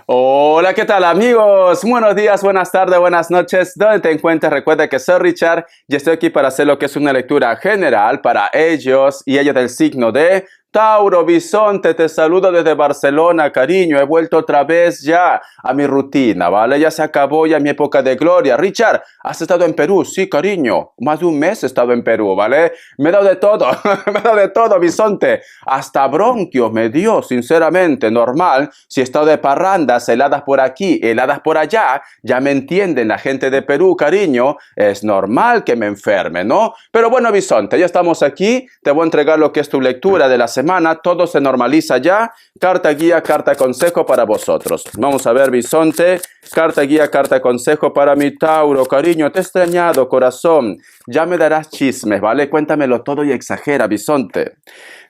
Hola, ¿qué tal amigos? Buenos días, buenas tardes, buenas noches. Donde te encuentres, recuerda que soy Richard y estoy aquí para hacer lo que es una lectura general para ellos y ellos del signo de Tauro. Bisonte, te saludo desde Barcelona, cariño. He vuelto otra vez ya a mi rutina, ¿vale? Ya se acabó ya mi época de gloria. Richard, ¿has estado en Perú? Sí, cariño. Más de un mes he estado en Perú, ¿vale? Me he dado de todo, me he dado de todo, Bisonte. Hasta bronquios me dio, sinceramente, normal. Si he estado de parrandas, heladas por aquí, heladas por allá, ya me entienden la gente de Perú, cariño. Es normal que me enferme, ¿no? Pero bueno, Bisonte, ya estamos aquí. Te voy a entregar lo que es tu lectura de la semana. Todo se normaliza ya. Carta guía, carta consejo para vosotros. Vamos a ver, Bisonte. Carta guía, carta consejo para mi Tauro. Cariño, te he extrañado, corazón. Ya me darás chismes, ¿vale? Cuéntamelo todo y exagera, Bisonte.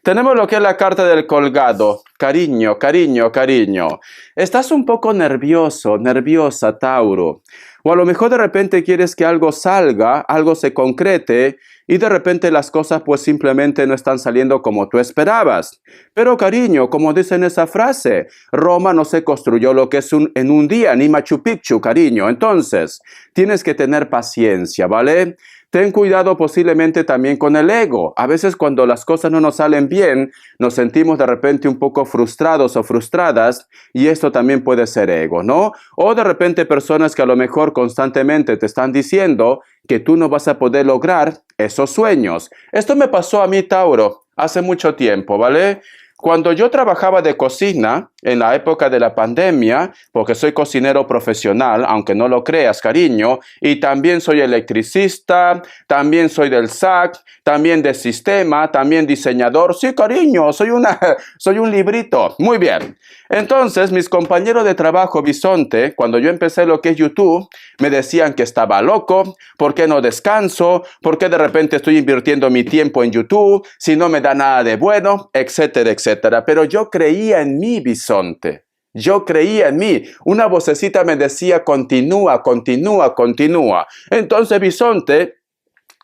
Tenemos lo que es la carta del colgado. Cariño, cariño, cariño. Estás un poco nervioso, nerviosa, Tauro. O a lo mejor de repente quieres que algo salga, algo se concrete, y de repente las cosas pues simplemente no están saliendo como tú esperabas. Pero cariño, como dicen esa frase, Roma no se construyó lo que es en un día, ni Machu Picchu, cariño. Entonces, tienes que tener paciencia, ¿vale? Ten cuidado posiblemente también con el ego. A veces cuando las cosas no nos salen bien, nos sentimos de repente un poco frustrados o frustradas y esto también puede ser ego, ¿no? O de repente personas que a lo mejor constantemente te están diciendo que tú no vas a poder lograr esos sueños. Esto me pasó a mí, Tauro, hace mucho tiempo, ¿vale? Cuando yo trabajaba de cocina en la época de la pandemia, porque soy cocinero profesional, aunque no lo creas, cariño, y también soy electricista, también soy del SAC, también de sistema, también diseñador. Sí, cariño, soy un librito. Muy bien. Entonces, mis compañeros de trabajo, Bisonte, cuando yo empecé lo que es YouTube, me decían que estaba loco, ¿por qué no descanso? ¿Por qué de repente estoy invirtiendo mi tiempo en YouTube si no me da nada de bueno? Etcétera, etcétera. Pero yo creía en mí, Bisonte. Yo creía en mí. Una vocecita me decía, continúa, continúa, continúa. Entonces, Bisonte,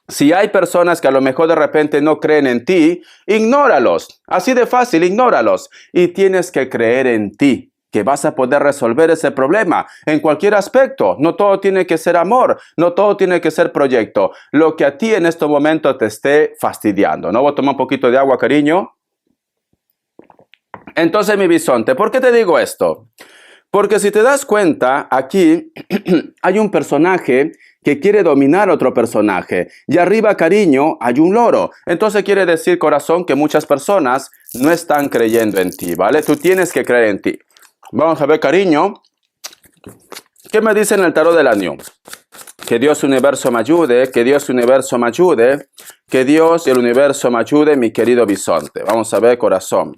si hay personas que a lo mejor de repente no creen en ti, ignóralos. Así de fácil, ignóralos. Y tienes que creer en ti, que vas a poder resolver ese problema en cualquier aspecto. No todo tiene que ser amor, no todo tiene que ser proyecto. Lo que a ti en este momento te esté fastidiando. ¿No? Voy a tomar un poquito de agua, cariño. Entonces, mi Bisonte, ¿por qué te digo esto? Porque si te das cuenta, aquí hay un personaje que quiere dominar a otro personaje. Y arriba, cariño, hay un loro. Entonces quiere decir, corazón, que muchas personas no están creyendo en ti, ¿vale? Tú tienes que creer en ti. Vamos a ver, cariño. ¿Qué me dice en el tarot del año? Que Dios universo me ayude, que Dios universo me ayude, que Dios y el universo me ayude, mi querido Bisonte. Vamos a ver, corazón.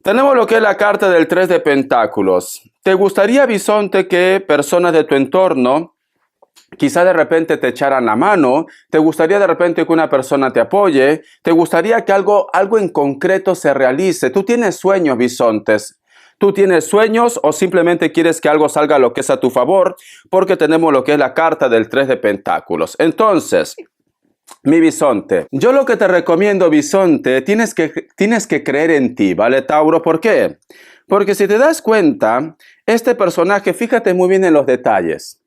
Tenemos lo que es la carta del 3 de pentáculos. ¿Te gustaría, Bisonte, que personas de tu entorno quizá de repente te echaran la mano? ¿Te gustaría de repente que una persona te apoye? ¿Te gustaría que algo en concreto se realice? ¿Tú tienes sueños, Bisontes? ¿Tú tienes sueños o simplemente quieres que algo salga lo que es a tu favor? Porque tenemos lo que es la carta del 3 de pentáculos. Entonces, mi Bisonte, yo lo que te recomiendo, Bisonte, tienes que creer en ti, ¿vale, Tauro? ¿Por qué? Porque si te das cuenta, este personaje, fíjate muy bien en los detalles.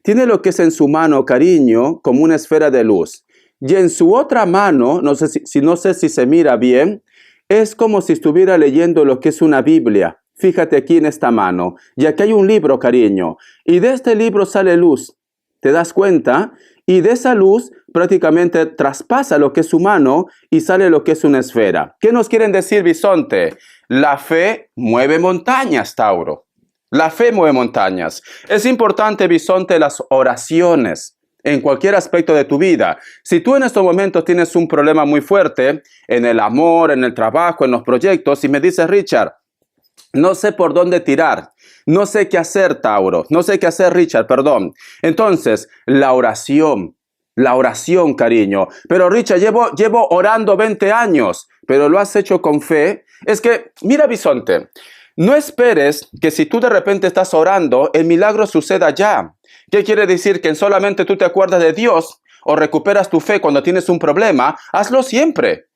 Tiene lo que es en su mano, cariño, como una esfera de luz. Y en su otra mano, no sé si se mira bien, es como si estuviera leyendo lo que es una Biblia. Fíjate aquí en esta mano. Y aquí hay un libro, cariño. Y de este libro sale luz. ¿Te das cuenta? Y de esa luz prácticamente traspasa lo que es su mano y sale lo que es una esfera. ¿Qué nos quieren decir, Bisonte? La fe mueve montañas, Tauro. La fe mueve montañas. Es importante, Bisonte, las oraciones en cualquier aspecto de tu vida. Si tú en estos momentos tienes un problema muy fuerte en el amor, en el trabajo, en los proyectos, y me dices, Richard, no sé por dónde tirar, no sé qué hacer, Tauro, no sé qué hacer, Richard, perdón. Entonces, la oración, cariño. Pero Richard, llevo orando 20 años, pero lo has hecho con fe. Es que, mira, Bisonte, no esperes que si tú de repente estás orando, el milagro suceda ya. ¿Qué quiere decir? Que solamente tú te acuerdas de Dios o recuperas tu fe cuando tienes un problema. Hazlo siempre,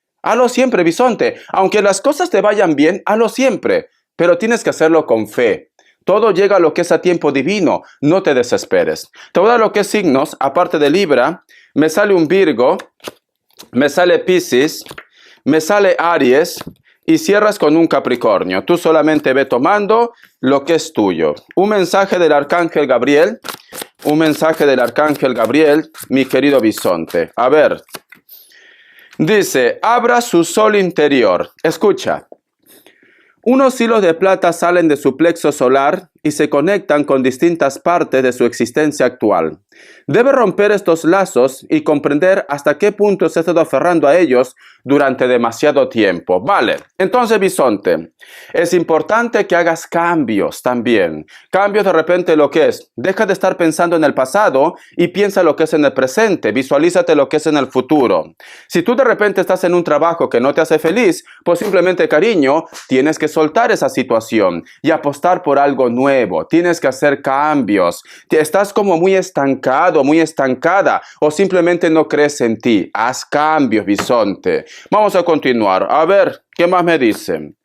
Bisonte. Aunque las cosas te vayan bien, hazlo siempre. pero tienes que hacerlo con fe. Todo llega a lo que es a tiempo divino, no te desesperes. Te voy a dar lo que es signos, aparte de Libra, me sale un Virgo, me sale Piscis, me sale Aries y cierras con un Capricornio. Tú solamente ve tomando lo que es tuyo. Un mensaje del Arcángel Gabriel, mi querido bisonte. A ver, dice, abra su sol interior. Escucha. Unos hilos de plata salen de su plexo solar y se conectan con distintas partes de su existencia actual. Debe romper estos lazos y comprender hasta qué punto se ha estado aferrando a ellos durante demasiado tiempo. Vale, entonces bisonte, es importante que hagas cambios también. Cambios de repente lo que es. Deja de estar pensando en el pasado y piensa lo que es en el presente. Visualízate lo que es en el futuro. Si tú de repente estás en un trabajo que no te hace feliz, pues simplemente, cariño, tienes que soltar esa situación y apostar por algo nuevo. Tienes que hacer cambios. Estás como muy estancado, muy estancada, o simplemente no crees en ti. Haz cambios, bisonte. Vamos a continuar. A ver, ¿qué más me dicen?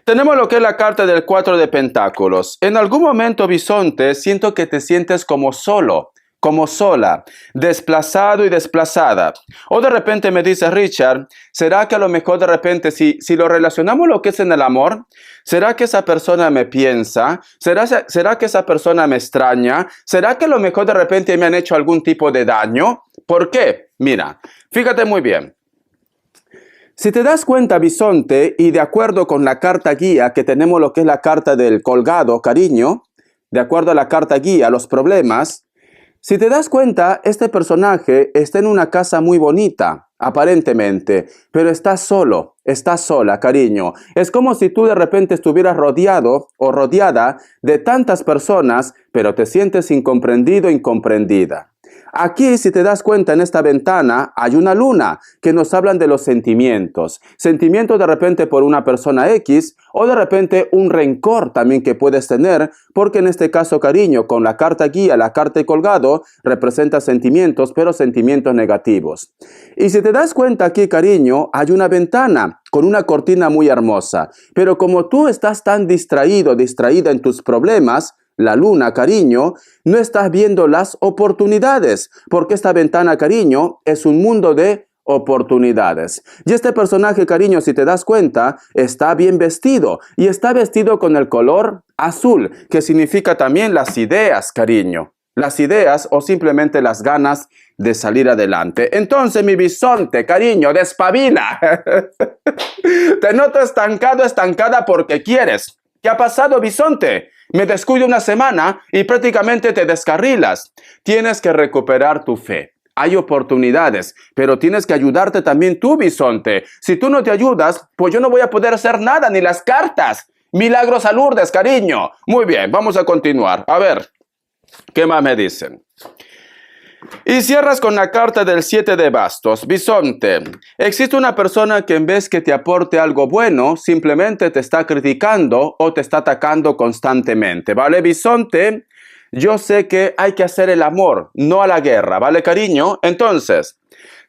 Tenemos lo que es la carta del 4 de Pentáculos. En algún momento, bisonte, siento que te sientes como solo, como sola, desplazado y desplazada. O de repente me dice, Richard, ¿será que a lo mejor de repente si lo relacionamos lo que es en el amor? ¿Será que esa persona me piensa? ¿Será que esa persona me extraña? ¿Será que a lo mejor de repente me han hecho algún tipo de daño? ¿Por qué? Mira, fíjate muy bien. Si te das cuenta, bisonte, y de acuerdo con la carta guía que tenemos lo que es la carta del colgado, cariño, de acuerdo a la carta guía, los problemas, si te das cuenta, este personaje está en una casa muy bonita, aparentemente, pero está solo, está sola, cariño. Es como si tú de repente estuvieras rodeado o rodeada de tantas personas, pero te sientes incomprendido, incomprendida. Aquí, si te das cuenta, en esta ventana hay una luna que nos hablan de los sentimientos. Sentimientos de repente por una persona X o de repente un rencor también que puedes tener, porque en este caso, cariño, con la carta guía, la carta de colgado, representa sentimientos, pero sentimientos negativos. Y si te das cuenta aquí, cariño, hay una ventana con una cortina muy hermosa. Pero como tú estás tan distraído, distraída en tus problemas, la luna, cariño, no estás viendo las oportunidades, porque esta ventana, cariño, es un mundo de oportunidades. Y este personaje, cariño, si te das cuenta, está bien vestido y está vestido con el color azul, que significa también las ideas, cariño. Las ideas o simplemente las ganas de salir adelante. Entonces, mi bisonte, cariño, despabila. Te noto estancado, estancada porque quieres. ¿Qué ha pasado, bisonte? Me descuido una semana y prácticamente te descarrilas. Tienes que recuperar tu fe. Hay oportunidades, pero tienes que ayudarte también tú, bisonte. Si tú no te ayudas, pues yo no voy a poder hacer nada, ni las cartas. Milagros a Lourdes, cariño. Muy bien, vamos a continuar. A ver, ¿qué más me dicen? Y cierras con la carta del 7 de bastos. Bisonte, existe una persona que en vez que te aporte algo bueno, simplemente te está criticando o te está atacando constantemente. ¿Vale, bisonte? Yo sé que hay que hacer el amor, no a la guerra. ¿Vale, cariño? Entonces,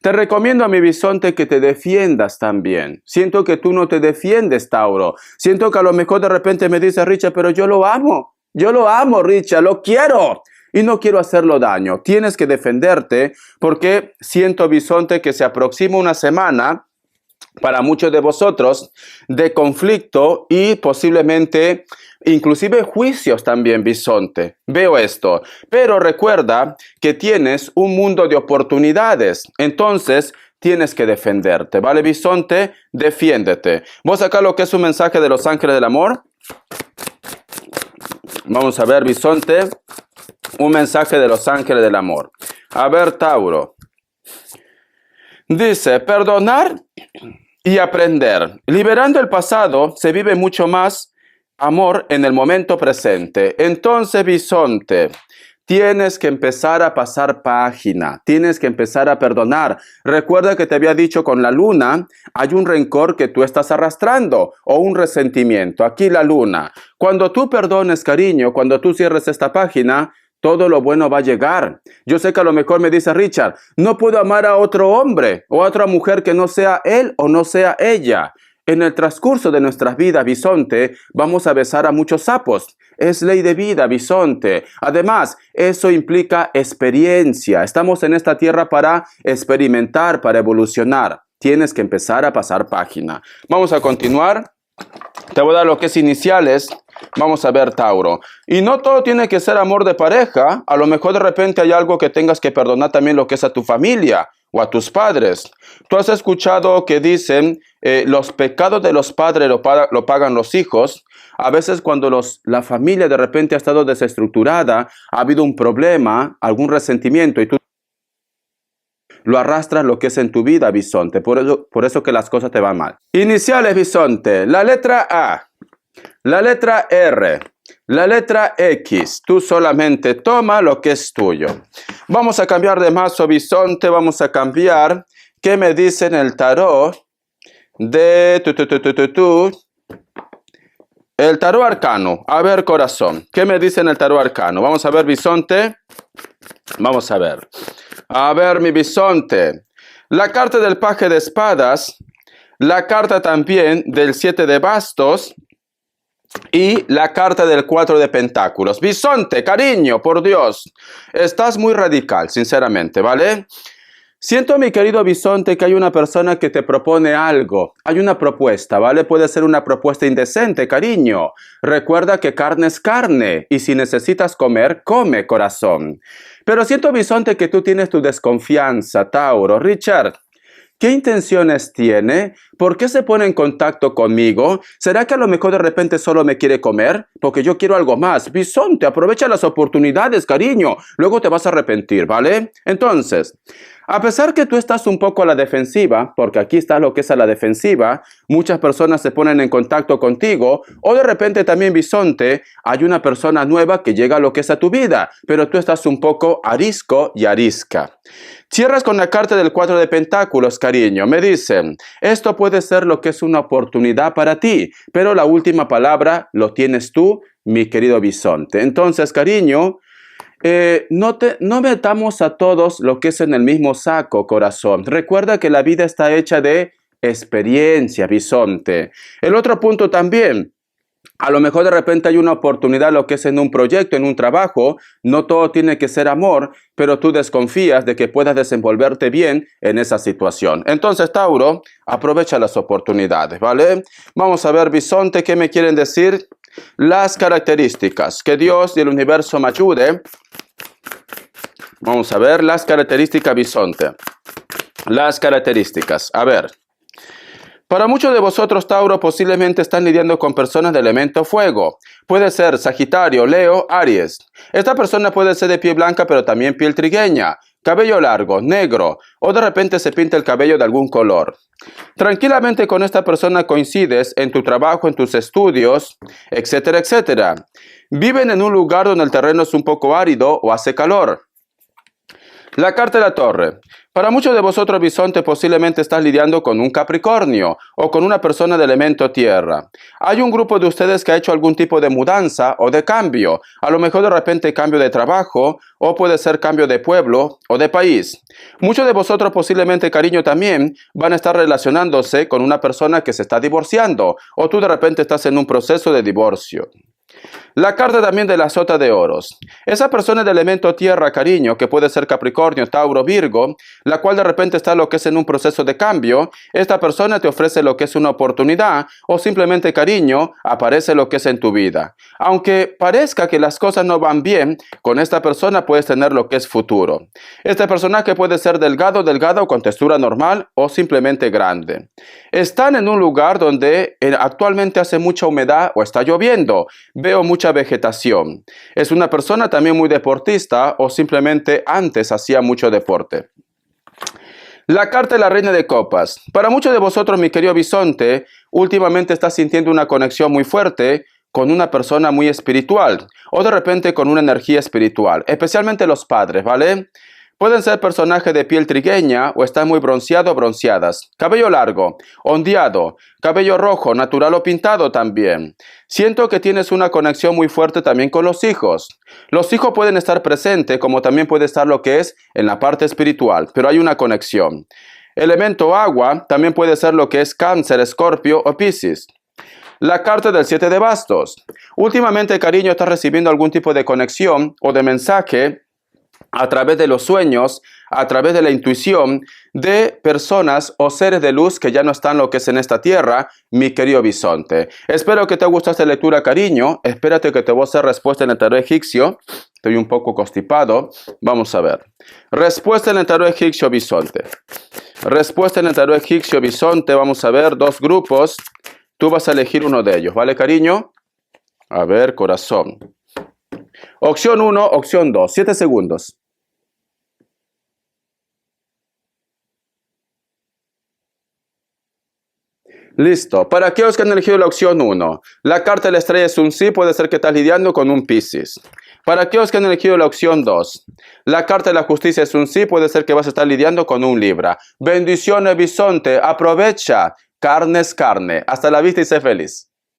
te recomiendo a mi bisonte que te defiendas también. Siento que tú no te defiendes, Tauro. Siento que a lo mejor de repente me dice, Richard, pero yo lo amo. Yo lo amo, Richard, lo quiero. Y no quiero hacerlo daño. Tienes que defenderte porque siento, bisonte, que se aproxima una semana para muchos de vosotros de conflicto y posiblemente inclusive juicios también, bisonte. Veo esto. Pero recuerda que tienes un mundo de oportunidades. Entonces, tienes que defenderte. ¿Vale, bisonte? Defiéndete. Vos acá lo que es un mensaje de los ángeles del amor. Vamos a ver, bisonte. Un mensaje de los ángeles del amor. A ver, Tauro. Dice, perdonar y aprender. Liberando el pasado, se vive mucho más amor en el momento presente. Entonces, bisonte, tienes que empezar a pasar página. Tienes que empezar a perdonar. Recuerda que te había dicho con la luna, hay un rencor que tú estás arrastrando o un resentimiento. Aquí la luna. Cuando tú perdones, cariño, cuando tú cierres esta página, todo lo bueno va a llegar. Yo sé que a lo mejor me dice Richard, no puedo amar a otro hombre o a otra mujer que no sea él o no sea ella. En el transcurso de nuestras vidas, bisonte, vamos a besar a muchos sapos. Es ley de vida, bisonte. Además, eso implica experiencia. Estamos en esta tierra para experimentar, para evolucionar. Tienes que empezar a pasar página. Vamos a continuar. Te voy a dar lo que es iniciales. Vamos a ver, Tauro. Y no todo tiene que ser amor de pareja. A lo mejor de repente hay algo que tengas que perdonar también lo que es a tu familia o a tus padres. Tú has escuchado que dicen, los pecados de los padres lo pagan los hijos. A veces cuando la familia de repente ha estado desestructurada, ha habido un problema, algún resentimiento y tú lo arrastras lo que es en tu vida, bisonte. Por eso que las cosas te van mal. Iniciales, bisonte. La letra A. La letra R, la letra X, tú solamente toma lo que es tuyo. Vamos a cambiar de mazo, bisonte, vamos a cambiar. ¿Qué me dice en el tarot de el tarot arcano? A ver, corazón, ¿qué me dice en el tarot arcano? Vamos a ver, bisonte. Vamos a ver. A ver, mi bisonte. La carta del paje de espadas, la carta también del 7 de bastos, y la carta del 4 de pentáculos. Bisonte, cariño, por Dios, estás muy radical, sinceramente, ¿vale? Siento, mi querido bisonte, que hay una persona que te propone algo. Hay una propuesta, ¿vale? Puede ser una propuesta indecente, cariño. Recuerda que carne es carne, y si necesitas comer, come, corazón. Pero siento, bisonte, que tú tienes tu desconfianza, Tauro. Richard, ¿qué intenciones tiene? ¿Por qué se pone en contacto conmigo? ¿Será que a lo mejor de repente solo me quiere comer? Porque yo quiero algo más. Bisonte, aprovecha las oportunidades, cariño. Luego te vas a arrepentir, ¿vale? Entonces, a pesar que tú estás un poco a la defensiva, porque aquí está lo que es a la defensiva, muchas personas se ponen en contacto contigo, o de repente también, bisonte, hay una persona nueva que llega a lo que es a tu vida, pero tú estás un poco arisco y arisca. Cierras con la carta del 4 de pentáculos, cariño. Me dicen, esto puede ser lo que es una oportunidad para ti, pero la última palabra lo tienes tú, mi querido bisonte. Entonces, cariño, no metamos a todos lo que es en el mismo saco, corazón. Recuerda que la vida está hecha de experiencia, bisonte. El otro punto también. A lo mejor de repente hay una oportunidad, lo que es en un proyecto, en un trabajo. No todo tiene que ser amor, pero tú desconfías de que puedas desenvolverte bien en esa situación. Entonces, Tauro, aprovecha las oportunidades, ¿vale? Vamos a ver, bisonte, ¿qué me quieren decir? Las características. Que Dios y el universo me ayude. Vamos a ver las características, bisonte. Las características. A ver. Para muchos de vosotros, Tauro, posiblemente están lidiando con personas de elemento fuego. Puede ser Sagitario, Leo, Aries. Esta persona puede ser de piel blanca, pero también piel trigueña, cabello largo, negro, o de repente se pinta el cabello de algún color. Tranquilamente con esta persona coincides en tu trabajo, en tus estudios, etcétera, etcétera. Viven en un lugar donde el terreno es un poco árido o hace calor. La carta de la torre. Para muchos de vosotros, bisonte, posiblemente estás lidiando con un Capricornio o con una persona de elemento tierra. Hay un grupo de ustedes que ha hecho algún tipo de mudanza o de cambio. A lo mejor de repente cambio de trabajo o puede ser cambio de pueblo o de país. Muchos de vosotros posiblemente, cariño, también van a estar relacionándose con una persona que se está divorciando o tú de repente estás en un proceso de divorcio. La carta también de la sota de oros. Esa persona de elemento tierra, cariño, que puede ser Capricornio, Tauro, Virgo, la cual de repente está lo que es en un proceso de cambio, esta persona te ofrece lo que es una oportunidad o simplemente, cariño, aparece lo que es en tu vida. Aunque parezca que las cosas no van bien, con esta persona puedes tener lo que es futuro. Este personaje puede ser delgado o con textura normal o simplemente grande. Están en un lugar donde actualmente hace mucha humedad o está lloviendo. Veo mucha vegetación. Es una persona también muy deportista o simplemente antes hacía mucho deporte. La carta de la reina de copas. Para muchos de vosotros, mi querido bisonte, últimamente estás sintiendo una conexión muy fuerte con una persona muy espiritual o de repente con una energía espiritual, especialmente los padres, ¿vale? Pueden ser personajes de piel trigueña o están muy bronceados o bronceadas. Cabello largo, ondeado, cabello rojo, natural o pintado también. Siento que tienes una conexión muy fuerte también con los hijos. Los hijos pueden estar presentes como también puede estar lo que es en la parte espiritual, pero hay una conexión. Elemento agua también puede ser lo que es Cáncer, Escorpio o Piscis. La carta del 7 de bastos. Últimamente, cariño, estás recibiendo algún tipo de conexión o de mensaje a través de los sueños, a través de la intuición de personas o seres de luz que ya no están lo que es en esta tierra, mi querido bisonte. Espero que te guste esta lectura, cariño. Espérate que te voy a hacer respuesta en el tarot egipcio. Estoy un poco constipado. Vamos a ver. Respuesta en el tarot egipcio, bisonte. Respuesta en el tarot egipcio, bisonte. Vamos a ver dos grupos. Tú vas a elegir uno de ellos, ¿vale, cariño? A ver, corazón. Opción 1, opción 2. 7 segundos. Listo. Para aquellos que han elegido la opción 1, la carta de la estrella es un sí, puede ser que estás lidiando con un Piscis. Para aquellos que han elegido la opción 2, la carta de la justicia es un sí, puede ser que vas a estar lidiando con un Libra. Bendiciones, bisonte. Aprovecha. Carne es carne. Hasta la vista y sé feliz.